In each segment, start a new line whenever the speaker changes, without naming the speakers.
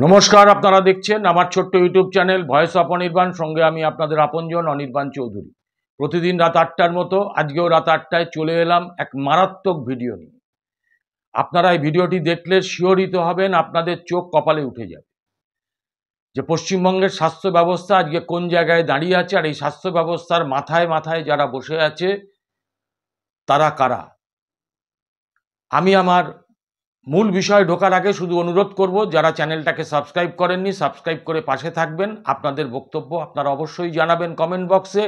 নমস্কার, আপনারা দেখছেন আমার ছোট্ট YouTube channel voice of Anirban. সঙ্গে আমি আপনাদের আপনজন অনির্বাণ চৌধুরী। প্রতিদিন রাত 8টার মতো আজকেও রাত 8টায় চলে এলাম এক মারাত্মক ভিডিও নিয়ে। আপনারা এই ভিডিওটি দেখলে শিহরিত হবেন, আপনাদের চোখ কপালে উঠে যাবে যে পশ্চিমবঙ্গের স্বাস্থ্য ব্যবস্থা আজকে কোন জায়গায় দাঁড়িয়ে আছে, আর এই স্বাস্থ্য ব্যবস্থার মাথায় মাথায় যারা বসে আছে তারা কারা। আমি আমার মূল বিষয় ঢোকার আগে শুধু অনুরোধ করব, যারা চ্যানেলটাকে সাবস্ক্রাইব করেননি সাবস্ক্রাইব করে পাশে থাকবেন। আপনাদের বক্তব্য আপনারা অবশ্যই জানাবেন কমেন্ট বক্সে,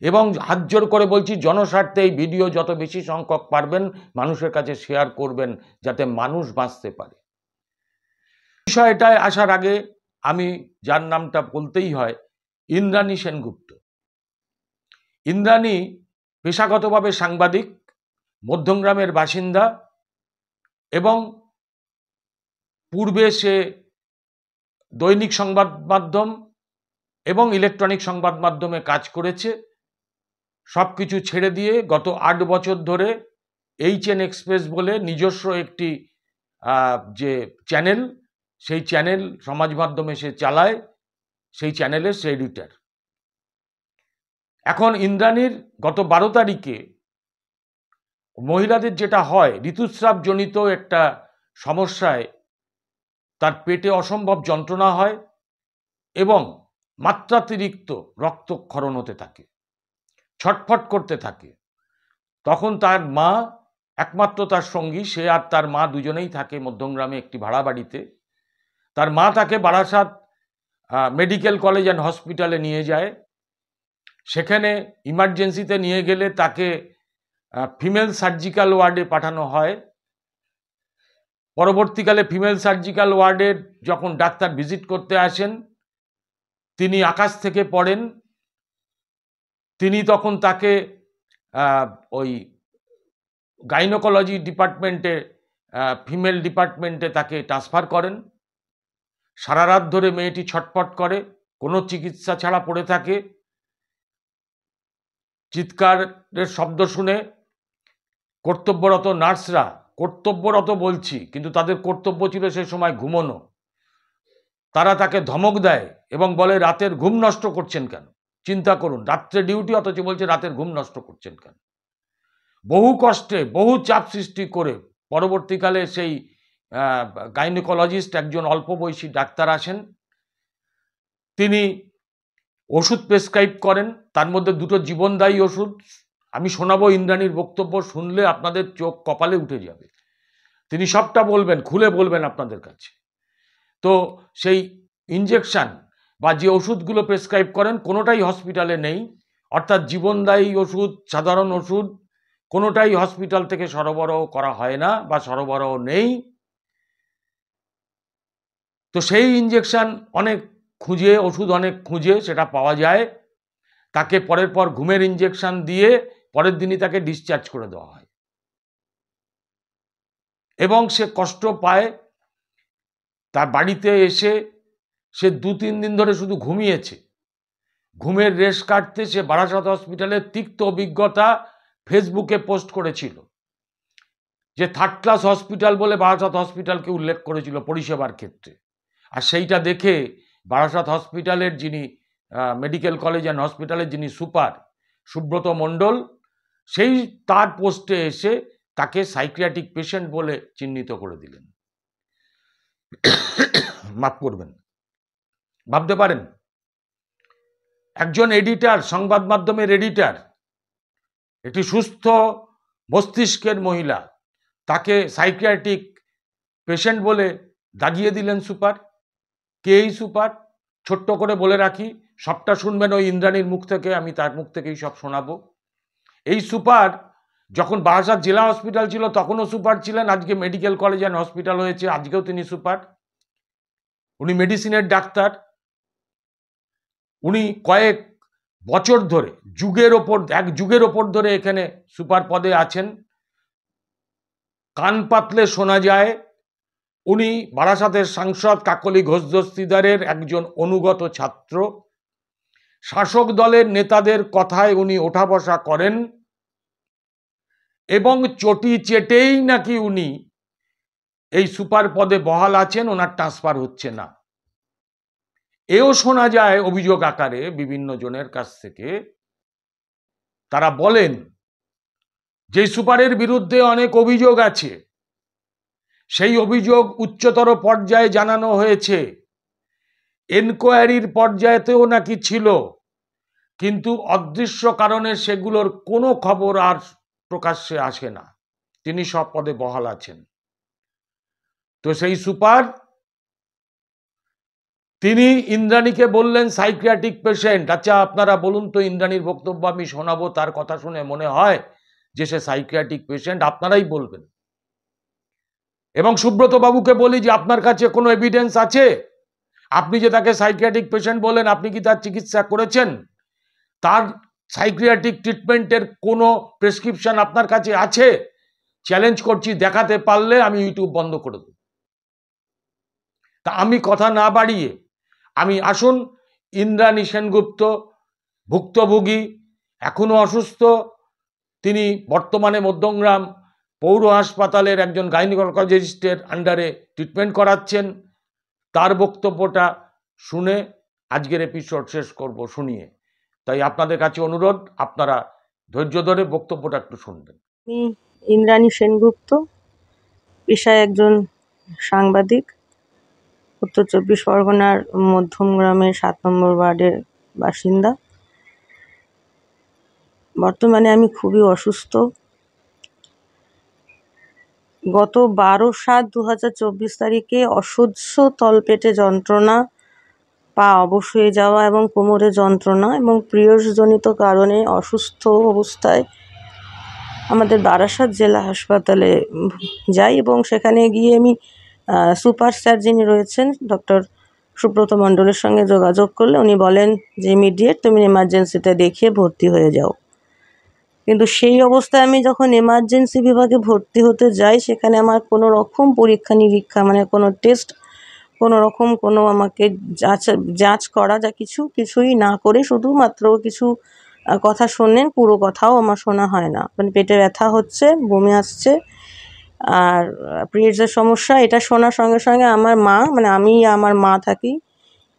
এবং হাত জোর করে বলছি জনস্বার্থে এই ভিডিও যত বেশি সংখ্যক পারবেন মানুষের কাছে শেয়ার করবেন, যাতে মানুষ বাঁচতে পারে। বিষয়টায় আসার আগে আমি যার নামটা বলতেই হয়, ইন্দ্রাণী সেনগুপ্ত। ইন্দ্রাণী পেশাগতভাবে সাংবাদিক, মধ্যমগ্রামের বাসিন্দা, এবং পূর্বে সে দৈনিক সংবাদ মাধ্যম এবং ইলেকট্রনিক সংবাদ মাধ্যমে কাজ করেছে। সব কিছু ছেড়ে দিয়ে গত 8 বছর ধরে HN এক্সপ্রেস বলে নিজস্ব একটি যে চ্যানেল, সেই চ্যানেল সমাজ মাধ্যমে সে চালায়, সেই চ্যানেলের সে এডিটর। এখন ইন্দ্রাণীর গত 12 তারিখে মহিলাদের যেটা হয়, ঋতুস্রাবজনিত একটা সমস্যায় তার পেটে অসম্ভব যন্ত্রণা হয় এবং মাত্রাতিরিক্ত রক্তক্ষরণ হতে থাকে, ছটফট করতে থাকে। তখন তার মা, একমাত্র তার সঙ্গী, সে আর তার মা দুজনেই থাকে মধ্যমগ্রামে একটি ভাড়া বাড়িতে। তার মা তাকে বারাসাত মেডিকেল কলেজ অ্যান্ড হসপিটালে নিয়ে যায়। সেখানে ইমার্জেন্সিতে নিয়ে গেলে তাকে ফিমেল সার্জিক্যাল ওয়ার্ডে পাঠানো হয়। পরবর্তীকালে ফিমেল সার্জিক্যাল ওয়ার্ডের যখন ডাক্তার ভিজিট করতে আসেন, তিনি আকাশ থেকে পড়েন। তিনি তখন তাকে ওই গাইনোকোলজি ডিপার্টমেন্টে, ফিমেল ডিপার্টমেন্টে তাকে ট্রান্সফার করেন। সারা রাত ধরে মেয়েটি ছটফট করে, কোনো চিকিৎসা ছাড়া পড়ে থাকে। চিৎকারের শব্দ শুনে কর্তব্যরত নার্সরা, কর্তব্যরত বলছি কিন্তু তাদের কর্তব্য ছিল সে সময় ঘুমোনো, তারা তাকে ধমক দেয় এবং বলে রাতের ঘুম নষ্ট করছেন কেন। চিন্তা করুন, রাত্রে ডিউটি অথচ বলছে রাতের ঘুম নষ্ট করছেন কেন। বহু কষ্টে, বহু চাপ সৃষ্টি করে পরবর্তীকালে সেই গাইনোকোলজিস্ট, একজন অল্প বয়সী ডাক্তার আসেন। তিনি ওষুধ প্রেসক্রাইব করেন, তার মধ্যে 2টো জীবনদায়ী ওষুধ। আমি শোনাবো ইন্দ্রাণীর বক্তব্য, শুনলে আপনাদের চোখ কপালে উঠে যাবে। তিনি সবটা বলবেন, খুলে বলবেন আপনাদের কাছে। তো সেই ইনজেকশন বা যে ওষুধগুলো প্রেসক্রাইব করেন কোনোটাই হসপিটালে নেই, অর্থাৎ জীবনদায়ী ওষুধ, সাধারণ ওষুধ কোনোটাই হসপিটাল থেকে সরবরাহ করা হয় না বা সরবরাহ নেই। তো সেই ইনজেকশন অনেক খুঁজে, ওষুধ অনেক খুঁজে সেটা পাওয়া যায়। তাকে পরের পর ঘুমের ইনজেকশন দিয়ে পরের দিনই তাকে ডিসচার্জ করে দেওয়া হয় এবং সে কষ্ট পায়। তার বাড়িতে এসে সে 2-3 দিন ধরে শুধু ঘুমিয়েছে। ঘুমের রেশ কাটতে সে বারাসাত হসপিটালের তিক্ত অভিজ্ঞতা ফেসবুকে পোস্ট করেছিল, যে 3rd ক্লাস হসপিটাল বলে বারাসাত হসপিটালকে উল্লেখ করেছিল পরিষেবার ক্ষেত্রে। আর সেইটা দেখে বারাসাত হসপিটালের যিনি মেডিকেল কলেজ অ্যান্ড হসপিটালের যিনি সুপার সুব্রত মণ্ডল, সেই তার পোস্টে এসে তাকে সাইকিয়াট্রিক পেশেন্ট বলে চিহ্নিত করে দিলেন। মাফ করবেন। ভাবতে পারেন, একজন এডিটর, সংবাদ মাধ্যমের এডিটর, একটি সুস্থ মস্তিষ্কের মহিলা, তাকে সাইকিয়াট্রিক পেশেন্ট বলে দাগিয়ে দিলেন সুপার। কে এই সুপার? ছোট্ট করে বলে রাখি, সবটা শুনবেন ওই ইন্দ্রাণীর মুখ থেকে, আমি তার মুখ থেকেই সব শোনাবো। এই সুপার যখন বারাসাত জেলা হসপিটাল ছিল তখনও সুপার ছিলেন, আজকে মেডিকেল কলেজ অ্যান্ড হসপিটাল হয়েছে, আজকেও তিনি সুপার। উনি মেডিসিনের ডাক্তার। উনি কয়েক বছর ধরে, এক যুগের ওপর ধরে এখানে সুপার পদে আছেন। কান পাতলে শোনা যায় উনি বারাসাতের সাংসদ কাকলি ঘোষ দস্তিদারের একজন অনুগত ছাত্র। শাসক দলের নেতাদের কথায় উনি ওঠা বসা করেন এবং চটি চেটেই নাকি উনি এই সুপার পদে বহাল আছেন, ওনার ট্রান্সফার হচ্ছে না। এও শোনা যায় অভিযোগ আকারে বিভিন্ন জনের কাছ থেকে, তারা বলেন যে সুপারের বিরুদ্ধে অনেক অভিযোগ আছে, সেই অভিযোগ উচ্চতর পর্যায়ে জানানো হয়েছে, এনকোয়ারির পর্যায়েতেও নাকি ছিল, কিন্তু অদৃশ্য কারণে সেগুলোর কোনো খবর আর প্রকাশ্যে আসে না। তিনি সব পদে বহাল আছেন। তো সেই সুপার তিনি ইন্দ্রাণীকে বললেন সাইকিয়াট্রিক পেশেন্ট। আচ্ছা আপনারা বলুন তো, ইন্দ্রাণীর বক্তব্য আমি শোনাবো, তার কথা শুনে মনে হয় যে সে সাইকিয়াট্রিক পেশেন্ট? আপনারাই বলবেন। এবং সুব্রত বাবুকে বলি যে আপনার কাছে কোনো এভিডেন্স আছে? আপনি যে তাকে সাইকিয়াট্রিক পেশেন্ট বলেন, আপনি কি তার চিকিৎসা করেছেন? তার সাইকিয়াট্রিক ট্রিটমেন্টের কোনো প্রেসক্রিপশন আপনার কাছে আছে? চ্যালেঞ্জ করছি, দেখাতে পারলে আমি ইউটিউব বন্ধ করে দেব। তা আমি কথা না বাড়িয়ে আসুন, ইন্দ্রাণী সেনগুপ্ত ভুক্তভোগী, এখনো অসুস্থ, তিনি বর্তমানে মধ্যমগ্রাম পৌর হাসপাতালের একজন গাইনোকোলজিস্টের আন্ডারে ট্রিটমেন্ট করাচ্ছেন। তার বক্তব্যটা শুনে আজকের এপিসোড শেষ করব শুনিয়ে। তাই আপনাদের কাছে অনুরোধ, আপনারা ধৈর্য ধরে বক্তব্যটা একটু শুনবেন।
আমি ইন্দ্রাণী সেনগুপ্ত, পেশায় একজন সাংবাদিক, উত্তর 24 পরগনার মধ্যমগ্রামের 7 নম্বর ওয়ার্ডের বাসিন্দা। বর্তমানে আমি খুবই অসুস্থ। গত 12/7/2024 তারিখে অসহ্য তলপেটে যন্ত্রণা, পা অবশ হয়ে যাওয়া এবং কোমরে যন্ত্রণা এবং পিরিয়ডসজনিত কারণে অসুস্থ অবস্থায় আমাদের বারাসাত জেলা হাসপাতালে যাই এবং সেখানে গিয়ে আমি সুপার স্যার যিনি রয়েছেন ডক্টর সুব্রত মণ্ডলের সঙ্গে যোগাযোগ করলে উনি বলেন যে ইমিডিয়েট তুমি এমার্জেন্সিতে দেখিয়ে ভর্তি হয়ে যাও। কিন্তু সেই অবস্থায় আমি যখন এমার্জেন্সি বিভাগে ভর্তি হতে যাই, সেখানে আমার কোনো রকম পরীক্ষা নিরীক্ষা মানে কোনো টেস্ট, কোনো রকম কোনো আমাকে যাচ করা যা কিছুই না করে শুধুমাত্র কিছু কথা শোনেন, পুরো কথাও আমার শোনা হয় না। মানে পেটে ব্যথা হচ্ছে, বমি আসছে আর পিরিয়ডসের সমস্যা, এটা শোনার সঙ্গে সঙ্গে আমার মা, মানে আমি আমার মা থাকি,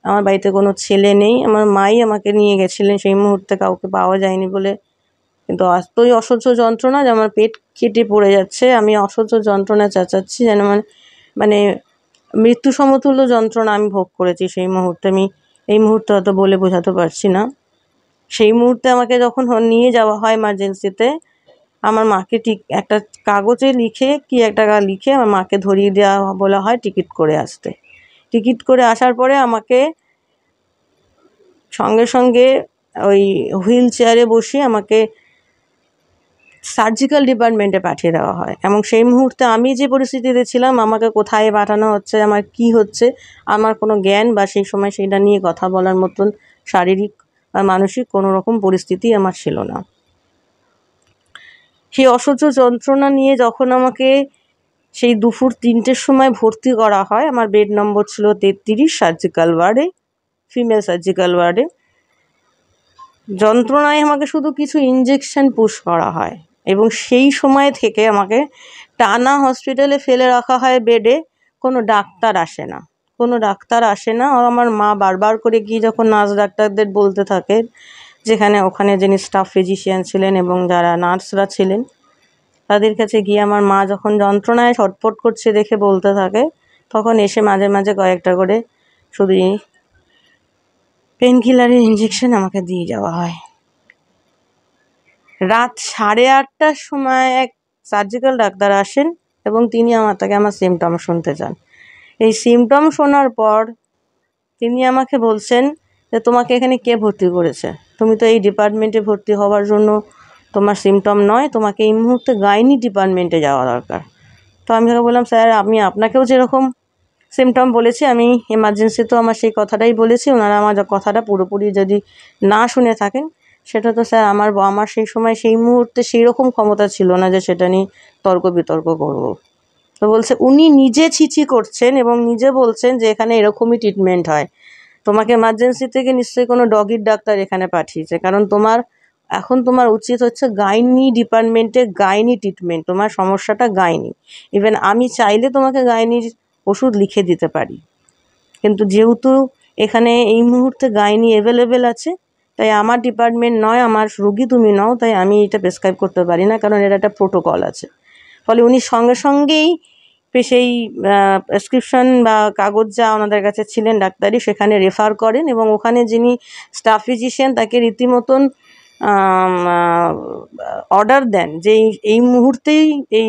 আমার বাড়িতে কোনো ছেলে নেই, আমার মাই আমাকে নিয়ে গেছিলেন সেই মুহূর্তে, কাউকে পাওয়া যায়নি বলে। কিন্তু এতই অসহ্য যন্ত্রণা যে আমার পেট কেটে পড়ে যাচ্ছে, আমি অসহ্য যন্ত্রণা চেঁচাচ্ছি যেন মানে মৃত্যু সমতুল্য যন্ত্রণা আমি ভোগ করেছি সেই মুহূর্তে। আমি এই মুহূর্তে হয়তো বলে বোঝাতে পারছি না। সেই মুহূর্তে আমাকে যখন নিয়ে যাওয়া হয় এমার্জেন্সিতে, আমার মাকে ঠিক একটা কাগজে লিখে আমার মাকে ধরিয়ে দেওয়া বলা হয় টিকিট করে আসতে। টিকিট করে আসার পরে আমাকে সঙ্গে সঙ্গে ওই হুইল চেয়ারে বসিয়ে আমাকে সার্জিক্যাল ডিপার্টমেন্টে পাঠিয়ে দেওয়া হয়। এবং সেই মুহূর্তে আমি যে পরিস্থিতিতে ছিলাম, আমাকে কোথায় পাঠানো হচ্ছে, আমার কি হচ্ছে, আমার কোনো জ্ঞান বা সেই সময় সেটা নিয়ে কথা বলার মতন শারীরিক বা মানসিক কোনো রকম পরিস্থিতি আমার ছিল না। সেই অসহ্য যন্ত্রণা নিয়ে যখন আমাকে সেই দুপুর 3টের সময় ভর্তি করা হয়, আমার বেড নম্বর ছিল 33 সার্জিক্যাল ওয়ার্ডে, ফিমেল সার্জিক্যাল ওয়ার্ডে। যন্ত্রণায় আমাকে শুধু কিছু ইঞ্জেকশন পুশ করা হয় এবং সেই সময় থেকে আমাকে টানা হসপিটালে ফেলে রাখা হয় বেডে। কোনো ডাক্তার আসে না। আর আমার মা বারবার করে গিয়ে যখন নার্স ডাক্তারদের বলতে থাকে, যেখানে ওখানে যিনি স্টাফ ফিজিশিয়ান ছিলেন এবং যারা নার্সরা ছিলেন তাদের কাছে গিয়ে আমার মা যখন যন্ত্রণায় ছটফট করছে দেখে বলতে থাকে, তখন এসে মাঝে মাঝে কয়েকটা করে শুধু পেন কিলারের ইঞ্জেকশন আমাকে দিয়ে যাওয়া হয়। রাত 8:30টার সময় এক সার্জিক্যাল ডাক্তার আসেন এবং তিনি আমার সিমটম শুনতে চান। এই সিমটম শোনার পর তিনি আমাকে বলছেন যে তোমাকে এখানে কে ভর্তি করেছে, তুমি তো এই ডিপার্টমেন্টে ভর্তি হওয়ার জন্য, তোমার সিমটম নয়, তোমাকে এই মুহূর্তে গাইনি ডিপার্টমেন্টে যাওয়া দরকার। তো আমি ওকে বললাম, স্যার আমি আপনাকেও যেরকম সিমটম বলেছি, আমি এমার্জেন্সিতেও আমার সেই কথাটাই বলেছি, ওনারা আমার কথাটা পুরোপুরি যদি না শুনে থাকেন, সেটা তো স্যার আমার সেই সময় সেই মুহূর্তে সেই রকম ক্ষমতা ছিল না যে সেটা নিয়ে তর্ক বিতর্ক করব। তো বলছে উনি নিজে ছিছি করছেন এবং নিজে বলছেন যে এখানে এরকমই ট্রিটমেন্ট হয়, তোমাকে এমার্জেন্সি থেকে নিশ্চয়ই কোনো ডগির ডাক্তার এখানে পাঠিয়েছে, কারণ তোমার উচিত হচ্ছে গাইনি ডিপার্টমেন্টে গাইনি ট্রিটমেন্ট, তোমার সমস্যাটা গাইনি। ইভেন আমি চাইলে তোমাকে গাইনির ওষুধ লিখে দিতে পারি, কিন্তু যেহেতু এখানে এই মুহূর্তে গাইনি অ্যাভেলেবেল আছে, তাই আমার ডিপার্টমেন্ট নয়, আমার রুগী তুমি নও, তাই আমি এটা প্রেসক্রাইব করতে পারি না, কারণ এর একটা প্রোটোকল আছে। ফলে উনি সঙ্গে সঙ্গেই সেই প্রেসক্রিপশন বা কাগজ যা ওনাদের কাছে ছিলেন ডাক্তারি, সেখানে রেফার করেন এবং ওখানে যিনি স্টাফ ফিজিশিয়ান তাকে রীতিমতন অর্ডার দেন যে এই মুহূর্তেই এই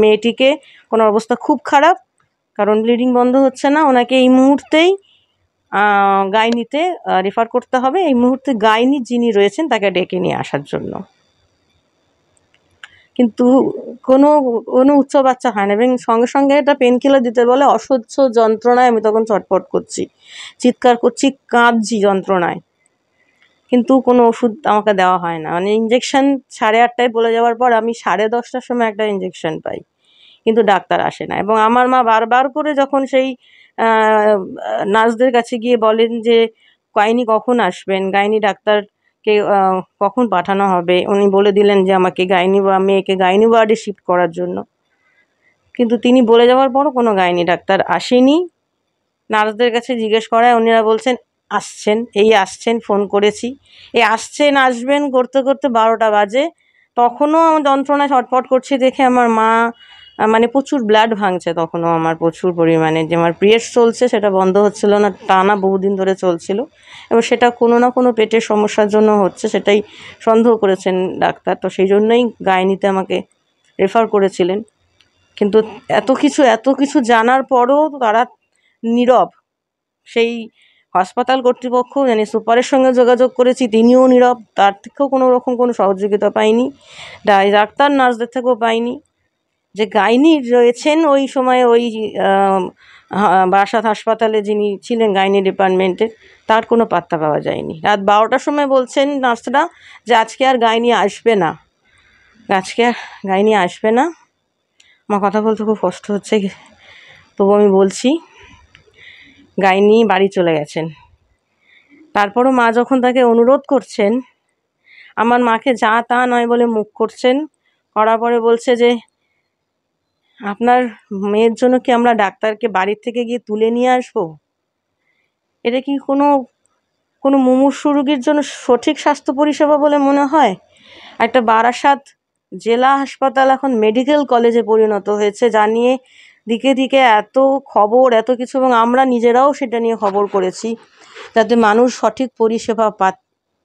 মেয়েটিকে, কোনো অবস্থা খুব খারাপ, কারণ ব্লিডিং বন্ধ হচ্ছে না, ওনাকে এই মুহূর্তেই গাইনিতে রেফার করতে হবে, এই মুহূর্তে গাইনি যিনি রয়েছেন তাকে ডেকে নিয়ে আসার জন্য। কিন্তু কোনো কোনো উচ্চ বাচ্চা হয় না এবং সঙ্গে সঙ্গে একটা পেন কিলার দিতে বলে। অসহ্য যন্ত্রণায় আমি তখন ছটফট করছি, চিৎকার করছি, কাঁদছি যন্ত্রণায়, কিন্তু কোনো ওষুধ আমাকে দেওয়া হয় না। মানে ইঞ্জেকশন 8:30টায় বলে যাওয়ার পর আমি 10:30টার সময় একটা ইঞ্জেকশন পাই, কিন্তু ডাক্তার আসে না। এবং আমার মা বারবার করে যখন সেই নার্সদের কাছে গিয়ে বলেন যে গাইনি কখন আসবেন, গাইনি ডাক্তারকে কখন পাঠানো হবে, উনি বলে দিলেন যে আমাকে মেয়েকে গাইনি ওয়ার্ডে শিফট করার জন্য, কিন্তু তিনি বলে যাওয়ার পরও কোনো গাইনি ডাক্তার আসেনি। নার্সদের কাছে জিজ্ঞেস করায় উনিরা বলছেন আসছেন, ফোন করেছি, এই আসছেন আসবেন করতে করতে 12টা বাজে। তখনও যন্ত্রণায় ছটফট করছি দেখে আমার মা, মানে প্রচুর ব্লাড ভাঙছে তখনও আমার, প্রচুর পরিমাণে, যে আমার পিরিয়ডস চলছে সেটা বন্ধ হচ্ছিল না, টানা বহুদিন ধরে চলছিল, এবং সেটা কোনো না কোনো পেটের সমস্যার জন্য হচ্ছে, সেটাই সন্দেহ করেছেন ডাক্তার। তো সেই জন্যই গাইনিতে আমাকে রেফার করেছিলেন। কিন্তু এত কিছু জানার পরও তারা নীরব। সেই হাসপাতাল কর্তৃপক্ষ, মানে সুপারের সঙ্গে যোগাযোগ করেছি, তিনিও নীরব, তার থেকেও কোনো রকম কোনো সহযোগিতা পাইনি, ডাক্তার নার্সদের থেকেও পাইনি। যে গাইনি রয়েছেন ওই সময় ওই বারাসাত হাসপাতালে, যিনি ছিলেন গাইনি ডিপার্টমেন্টের, তার কোনো পাত্তা পাওয়া যায়নি। রাত 12টার সময় বলছেন নার্সরা যে আজকে আর গাইনি আসবে না, আমার কথা বলতে খুব কষ্ট হচ্ছে, তবু আমি বলছি, গাইনি বাড়ি চলে গেছেন। তারপরও মা যখন তাকে অনুরোধ করছেন, আমার মাকে যা তা নয় বলে মুখ করছেন, করার পরে বলছে যে আপনার মেয়ের জন্য কি আমরা ডাক্তারকে বাড়ির থেকে গিয়ে তুলে নিয়ে আসবো? এটা কি কোনো মুমূর্ষু রোগীর জন্য সঠিক স্বাস্থ্য পরিষেবা বলে মনে হয়? একটা বারাসাত জেলা হাসপাতাল এখন মেডিকেল কলেজে পরিণত হয়েছে, যা নিয়ে দিকে দিকে এত খবর, এত কিছু, এবং আমরা নিজেরাও সেটা নিয়ে খবর করেছি, যাতে মানুষ সঠিক পরিষেবা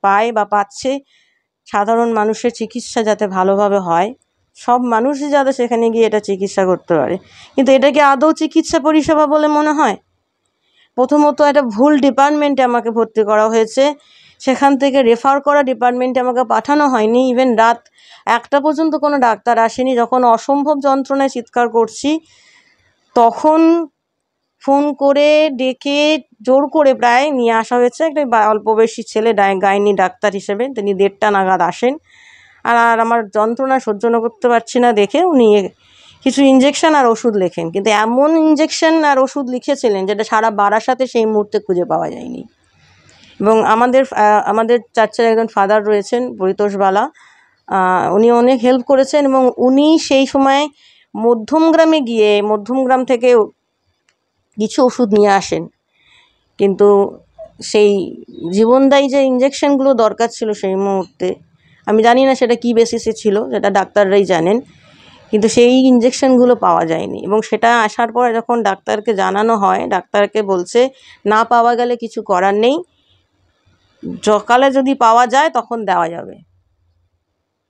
পায় বা পাচ্ছে, সাধারণ মানুষের চিকিৎসা যাতে ভালোভাবে হয়, সব মানুষই যাতে সেখানে গিয়ে এটা চিকিৎসা করতে পারে। কিন্তু এটা কি আদৌ চিকিৎসা পরিষেবা বলে মনে হয়? প্রথমত একটা ভুল ডিপার্টমেন্টে আমাকে ভর্তি করা হয়েছে, সেখান থেকে রেফার করা ডিপার্টমেন্টে আমাকে পাঠানো হয়নি। ইভেন রাত 1টা পর্যন্ত কোনো ডাক্তার আসেনি। যখন অসম্ভব যন্ত্রণায় চিৎকার করছি, তখন ফোন করে ডেকে জোর করে প্রায় নিয়ে আসা হয়েছে। একটা অল্প বয়সী ছেলে গাইনি ডাক্তার হিসেবে, তিনি 1:30 নাগাদ আসেন। আর আমার যন্ত্রণা সহ্য করতে পারছি না দেখে উনি কিছু ইঞ্জেকশন আর ওষুধ লেখেন, কিন্তু এমন ইঞ্জেকশন আর ওষুধ লিখেছিলেন যেটা সারা বারাসাতে সেই মুহূর্তে খুঁজে পাওয়া যায়নি। এবং আমাদের চার্চের একজন ফাদার রয়েছেন, পরিতোষ বালা, উনি অনেক হেল্প করেছেন, এবং উনি সেই সময় মধ্যমগ্রাম থেকে কিছু ওষুধ নিয়ে আসেন, কিন্তু সেই জীবনদায়ী যে ইঞ্জেকশনগুলো দরকার ছিল সেই মুহূর্তে, আমি জানি না সেটা কী বেসিসে ছিল, সেটা ডাক্তাররাই জানেন, কিন্তু সেই ইঞ্জেকশনগুলো পাওয়া যায়নি। এবং সেটা আসার পরে যখন ডাক্তারকে জানানো হয়, ডাক্তারকে বলছে না পাওয়া গেলে কিছু করার নেই, সকালে যদি পাওয়া যায় তখন দেওয়া যাবে।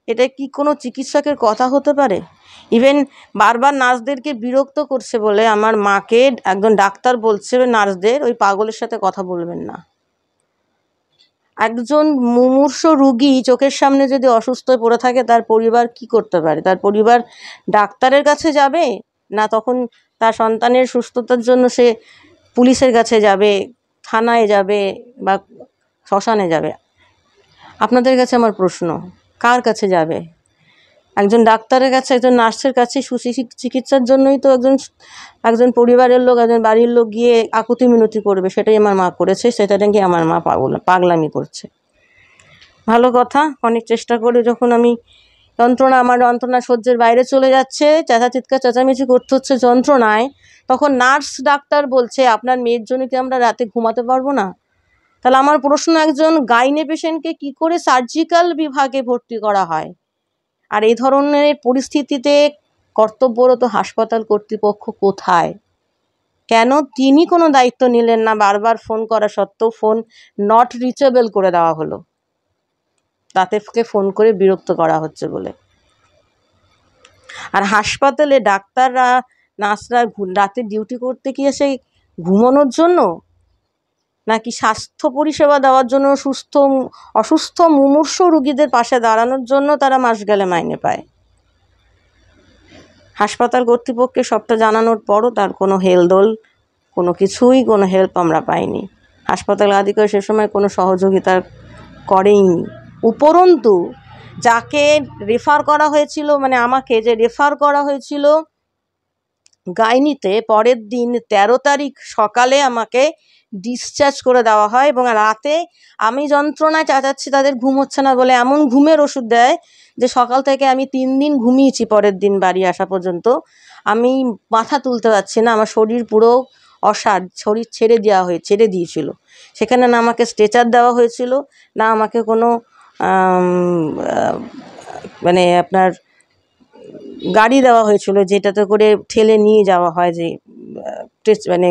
এটা কি কোনো চিকিৎসকের কথা হতে পারে? ইভেন বারবার নার্সদেরকে বিরক্ত করছে বলে আমার মাকে একজন ডাক্তার বলছে নার্সদের, ওই পাগলের সাথে কথা বলবেন না। একজন মুমূর্ষ রুগী চোখের সামনে যদি অসুস্থ হয়ে পড়ে থাকে, তার পরিবার কি করতে পারে? তার পরিবার ডাক্তারের কাছে যাবে, না তখন তার সন্তানের সুস্থতার জন্য সে পুলিশের কাছে যাবে, থানায় যাবে, বা শ্মশানে যাবে? আপনাদের কাছে আমার প্রশ্ন, কার কাছে যাবে? একজন ডাক্তারের কাছে, একজন নার্সের কাছে চিকিৎসার জন্যই তো একজন পরিবারের লোক, একজন বাড়ির লোক গিয়ে আকুতি মিনতি করবে। সেটাই আমার মা করেছে, সেটা নাকি আমার মা পাগলামি করছে। ভালো কথা, অনেক চেষ্টা করে যখন আমি আমার যন্ত্রণা সহ্যের বাইরে চলে যাচ্ছে, চিৎকার চেঁচামেচি করতে হচ্ছে যন্ত্রণায়, তখন নার্স ডাক্তার বলছে আপনার মেয়ের জন্য কি আমরা রাতে ঘুমাতে পারবো না? তাহলে আমার প্রশ্ন, একজন গাইনি পেশেন্টকে কি করে সার্জিক্যাল বিভাগে ভর্তি করা হয়? আর এই ধরনের পরিস্থিতিতে কর্তব্যরত হাসপাতাল কর্তৃপক্ষ কোথায়? কেন তিনি কোনো দায়িত্ব নিলেন না? বারবার ফোন করা সত্ত্বেও ফোন নট রিচেবল করে দেওয়া হলো, তাতে ফোন করে বিরক্ত করা হচ্ছে বলে। আর হাসপাতালে ডাক্তাররা নার্সরা রাতে ডিউটি করতে কি এসে ঘুমানোর জন্য, নাকি স্বাস্থ্য পরিষেবা দেওয়ার জন্য অসুস্থ মুমূর্ষ রুগীদের পাশে দাঁড়ানোর জন্য তারা মাস গেলে মাইনে পায়? হাসপাতাল কর্তৃপক্ষকে সবটা জানানোর পরও তার কোনো হেলদোল, কোনো কিছুই, কোনো হেল্প আমরা পাইনি। হাসপাতাল আধিকারিক সে সময় কোনো সহযোগিতা করেইনি। উপরন্তু যাকে রেফার করা হয়েছিল, মানে আমাকে যে রেফার করা হয়েছিল গাইনিতে, পরের দিন 13 তারিখ সকালে আমাকে ডিসচার্জ করে দেওয়া হয় এবং রাতে আমি যন্ত্রণায় চেঁচাচ্ছি, তাদের ঘুম হচ্ছে না বলে এমন ঘুমের ওষুধ দেয় যে সকাল থেকে আমি 3 দিন ঘুমিয়েছি। পরের দিন বাড়ি আসা পর্যন্ত আমি মাথা তুলতে পারছি না, আমার শরীর পুরো অসাড়, শরীর ছেড়ে দিয়েছিল। সেখানে না আমাকে স্ট্রেচার দেওয়া হয়েছিল, না আমাকে কোনো মানে আপনার গাড়ি দেওয়া হয়েছিল যেটাতে করে ঠেলে নিয়ে যাওয়া হয়, যে মানে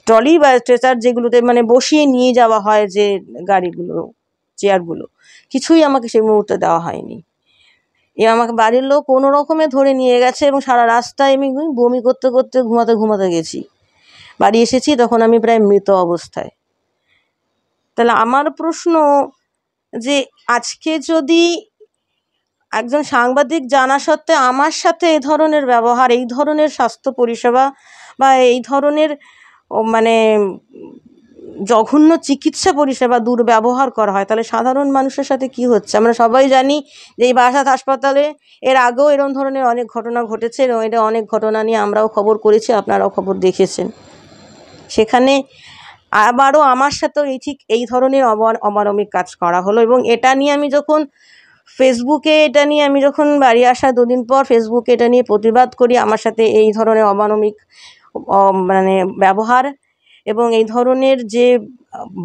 ট্রলি বা স্ট্রেচার যেগুলোতে মানে বসিয়ে নিয়ে যাওয়া হয়, যে গাড়িগুলো, চেয়ারগুলো, কিছুই আমাকে সেই মুহূর্তে দেওয়া হয়নি। আমাকে বাড়ির লোক কোনো রকমে ধরে নিয়ে গেছে এবং সারা রাস্তায় আমি বমি করতে করতে ঘুমাতে গেছি। বাড়ি এসেছি তখন আমি প্রায় মৃত অবস্থায়। তাহলে আমার প্রশ্ন যে আজকে যদি একজন সাংবাদিক জানা সত্ত্বে আমার সাথে এই ধরনের ব্যবহার, এই ধরনের স্বাস্থ্য পরিষেবা বা এই ধরনের মানে জঘন্য চিকিৎসা পরিষেবা দুর্ব্যবহার করা হয়, তাহলে সাধারণ মানুষের সাথে কি হচ্ছে? আমরা সবাই জানি যে এই বারাসাত হাসপাতালে এর আগেও এরকম ধরনের অনেক ঘটনা ঘটেছে এবং এটা অনেক ঘটনা নিয়ে আমরাও খবর করেছি, আপনারাও খবর দেখেছেন। সেখানে আবারও আমার সাথেও ঠিক এই ধরনের অমানবিক কাজ করা হলো এবং এটা নিয়ে আমি যখন বাড়ি আসার 2 দিন পর ফেসবুকে এটা নিয়ে প্রতিবাদ করি, আমার সাথে এই ধরনের অমানবিক মানে ব্যবহার এবং এই ধরনের যে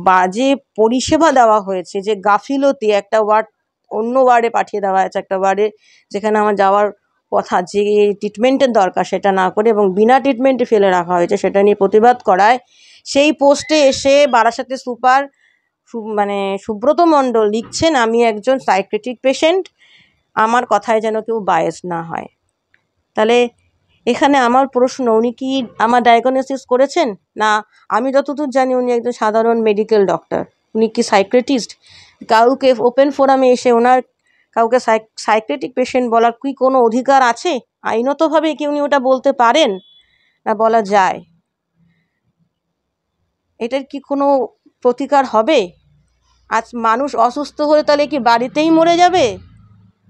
বাজে পরিষেবা দেওয়া হয়েছে, যে গাফিলতি, একটা ওয়ার্ড অন্য ওয়ার্ডে পাঠিয়ে দেওয়া হয়েছে, একটা ওয়ার্ডে যেখানে আমার যাওয়ার কথা, যে ট্রিটমেন্টের দরকার সেটা না করে এবং বিনা ট্রিটমেন্টে ফেলে রাখা হয়েছে, সেটা নিয়ে প্রতিবাদ করায় সেই পোস্টে এসে বারাসাতের সুপার সুব্রত মণ্ডল লিখছেন আমি একজন সাইকিয়াট্রিক পেশেন্ট, আমার কথায় যেন কেউ বায়াস না হয়। তাহলে এখানে আমার প্রশ্ন, উনি কি আমার ডায়াগনোসিস করেছেন? না, আমি যতদূর জানি উনি একজন সাধারণ মেডিকেল ডক্টর, উনি কি সাইকিয়াট্রিস্ট? কাউকে ওপেন ফোরামে এসে কাউকে সাইকিয়াট্রিক পেশেন্ট বলার কি কোনো অধিকার আছে? আইনতভাবে কি উনি ওটা বলতে পারেন? না বলা যায়? এটার কি কোনো প্রতিকার হবে? আজ মানুষ অসুস্থ হলে তাহলে কি বাড়িতেই মরে যাবে,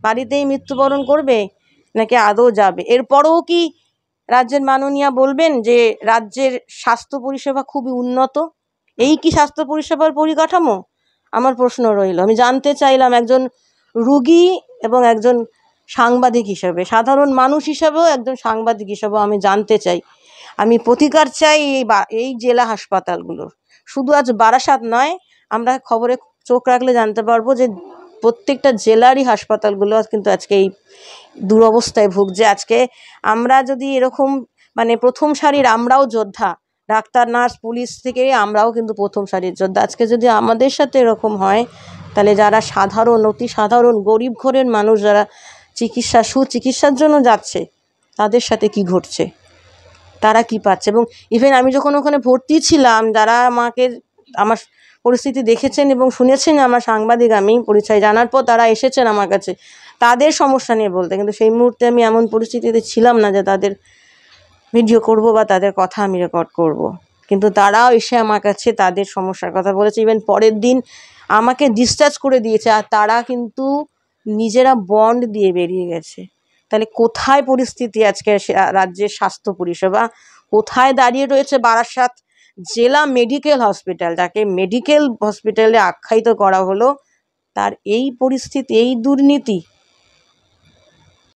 বাড়িতেই মৃত্যুবরণ করবে, নাকি আদৌ যাবে? এরপরেও কি রাজ্যের মাননীয়া বলবেন যে রাজ্যের স্বাস্থ্য পরিষেবা খুবই উন্নত? এই কি স্বাস্থ্য পরিষেবার পরিকাঠামো? আমার প্রশ্ন রইল। আমি জানতে চাইলাম একজন রুগী এবং একজন সাংবাদিক হিসেবে, সাধারণ মানুষ হিসেবেও, একজন সাংবাদিক হিসেবেও আমি জানতে চাই, আমি প্রতিকার চাই এই জেলা হাসপাতালগুলোর। শুধু আজ বারাসাত নয়, আমরা খবরে চোখ রাখলে জানতে পারবো যে প্রত্যেকটা জেলারই হাসপাতালগুলো কিন্তু আজকে এই দুরবস্থায় ভুগছে। আজকে আমরা যদি এরকম প্রথম সারির, আমরাও যোদ্ধা, ডাক্তার, নার্স, পুলিশ থেকে আমরাও কিন্তু প্রথম সারির যোদ্ধা। আজকে যদি আমাদের সাথে এরকম হয়, তাহলে যারা সাধারণ, অতি সাধারণ গরিব ঘরের মানুষ, যারা সুচিকিৎসার জন্য যাচ্ছে, তাদের সাথে কি ঘটছে, তারা কি পাচ্ছে? এবং ইভেন আমি যখন ওখানে ভর্তি ছিলাম, যারা আমার পরিস্থিতি দেখেছেন এবং শুনেছেন, আমার সাংবাদিক, আমি পরিচয় জানার পর তারা এসেছেন আমার কাছে তাদের সমস্যা নিয়ে বলতে, কিন্তু সেই মুহূর্তে আমি এমন পরিস্থিতিতে ছিলাম না যে তাদের ভিডিও করব বা তাদের কথা আমি রেকর্ড করব। কিন্তু তারাও এসে আমার কাছে তাদের সমস্যার কথা বলেছে। ইভেন পরের দিন আমাকে ডিসচার্জ করে দিয়েছে, আর তারা কিন্তু নিজেরা বন্ড দিয়ে বেরিয়ে গেছে। তাহলে কোথায় পরিস্থিতি আজকে রাজ্যের স্বাস্থ্য পরিষেবা? কোথায় দাঁড়িয়ে রয়েছে বারাসাত জেলা মেডিকেল হসপিটাল, যাকে মেডিকেল হসপিটালে আখ্যায়িত করা হলো? তার এই পরিস্থিতি, এই দুর্নীতি